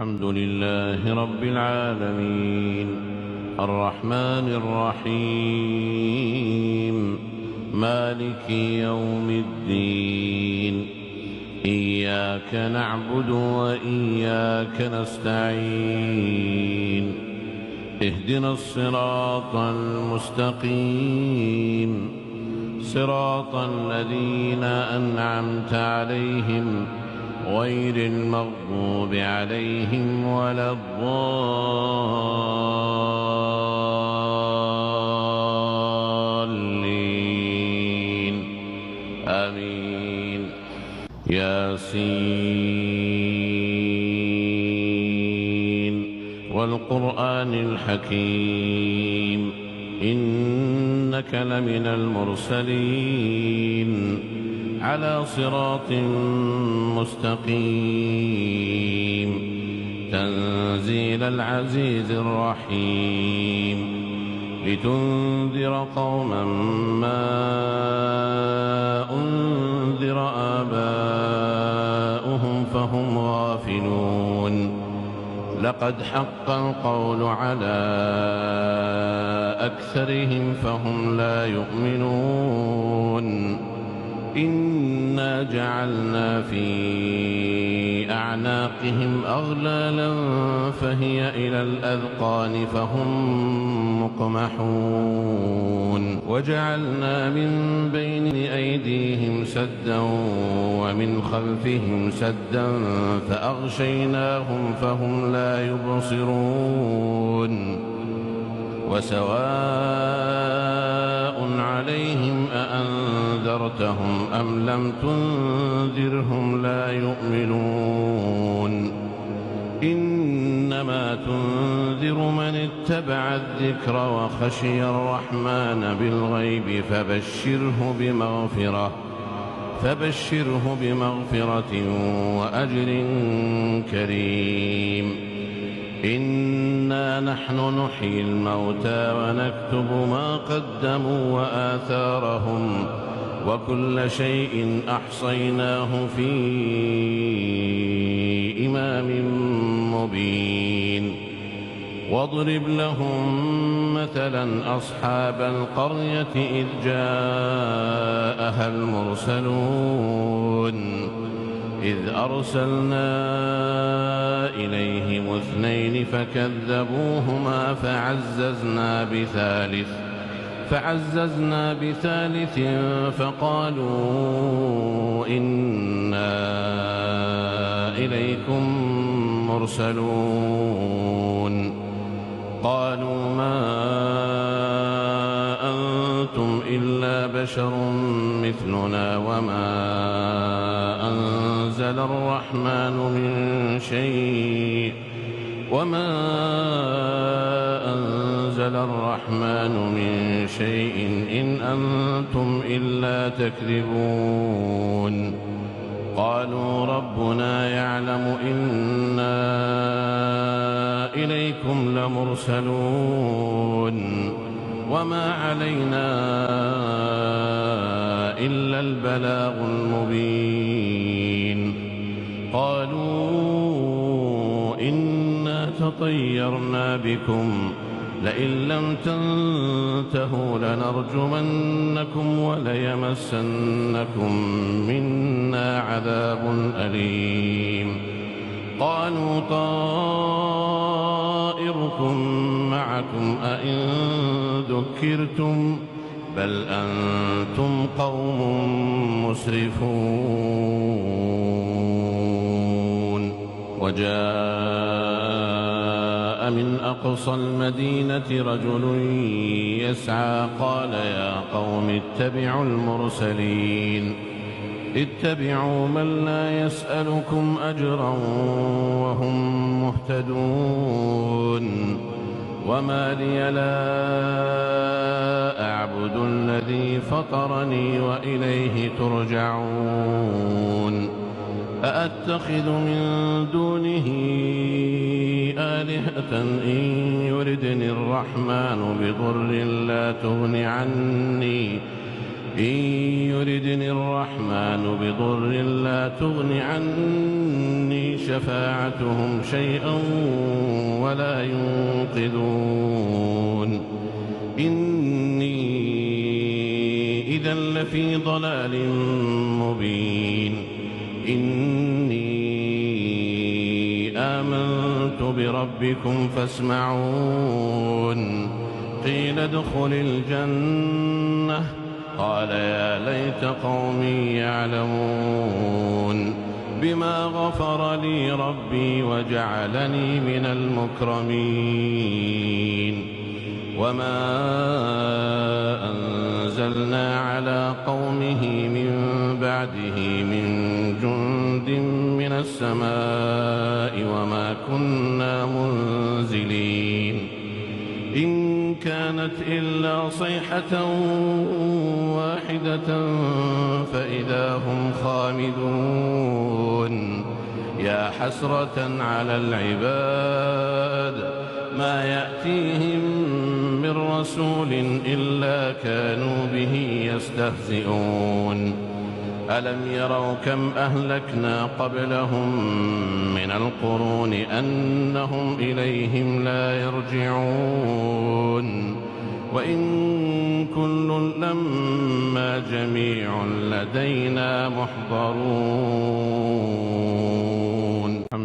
الحمد لله رب العالمين الرحمن الرحيم مالك يوم الدين إياك نعبد وإياك نستعين اهدنا الصراط المستقيم صراط الذين أنعمت عليهم غير المغضوب عليهم ولا الضالين آمين. ياسين والقرآن الحكيم إنك لمن المرسلين على صراط مستقيم تنزيل العزيز الرحيم لتنذر قوما ما أنذر آباؤهم فهم غافلون لقد حق القول على أكثرهم فهم لا يؤمنون إنا جعلنا في أعناقهم أغلالا فهي إلى الأذقان فهم مقمحون وجعلنا من بين أيديهم سدا ومن خلفهم سدا فأغشيناهم فهم لا يبصرون وسواء عليهم أأنذرتهم أم لم تنذرهم لا يؤمنون إنما تنذر من اتبع الذكر وخشي الرحمن بالغيب فبشره بمغفرة وأجر كريم. إنا نحن نحيي الموتى ونكتب ما قدموا وآثارهم وكل شيء أحصيناه في إمام مبين. واضرب لهم مثلا أصحاب القرية إذ جاءها المرسلون إذ أرسلنا إليهم اثنين فكذبوهما فعززنا بثالث فقالوا إنا إليكم مرسلون. قالوا ما أنتم إلا بشر مثلنا وما أنزل الرحمن من شيء إن أنتم إلا تكذبون. قالوا ربنا يعلم إنا إليكم لمرسلون وما علينا إلا البلاغ المبين. قالوا إنا تطيرنا بكم لئن لم تنتهوا لنرجمنكم وليمسنكم منا عذاب أليم. قالوا طائركم معكم أئن ذكرتم بل أنتم قوم مسرفون. وجاء من أقصى المدينة رجل يسعى قال يا قوم اتبعوا المرسلين اتبعوا من لا يسألكم أجرا وهم مهتدون. وما لي لا أعبد الذي فطرني وإليه ترجعون. أأتخذ من دونه آلهة إن يردني الرحمن بضر إن يردني الرحمن بضر لا تغن عني شفاعتهم شيئا ولا ينقذون إني إذا لفي ضلال مبين إني آمنت بربكم فاسمعون قيل ادخل الجنة قال يا ليت قومي يعلمون بما غفر لي ربي وجعلني من المكرمين وما أنزلنا على قومه من بعده من جند من السماء وما كنا منزلين إن كانت إلا صيحة واحدة فإذا هم خامدون يا حسرة على العباد ما يأتيهم من رسول إلا كانوا به يستهزئون ألم يروا كم أهلكنا قبلهم من القرون أنهم إليهم لا يرجعون وإن كل لما جميع لدينا محضرون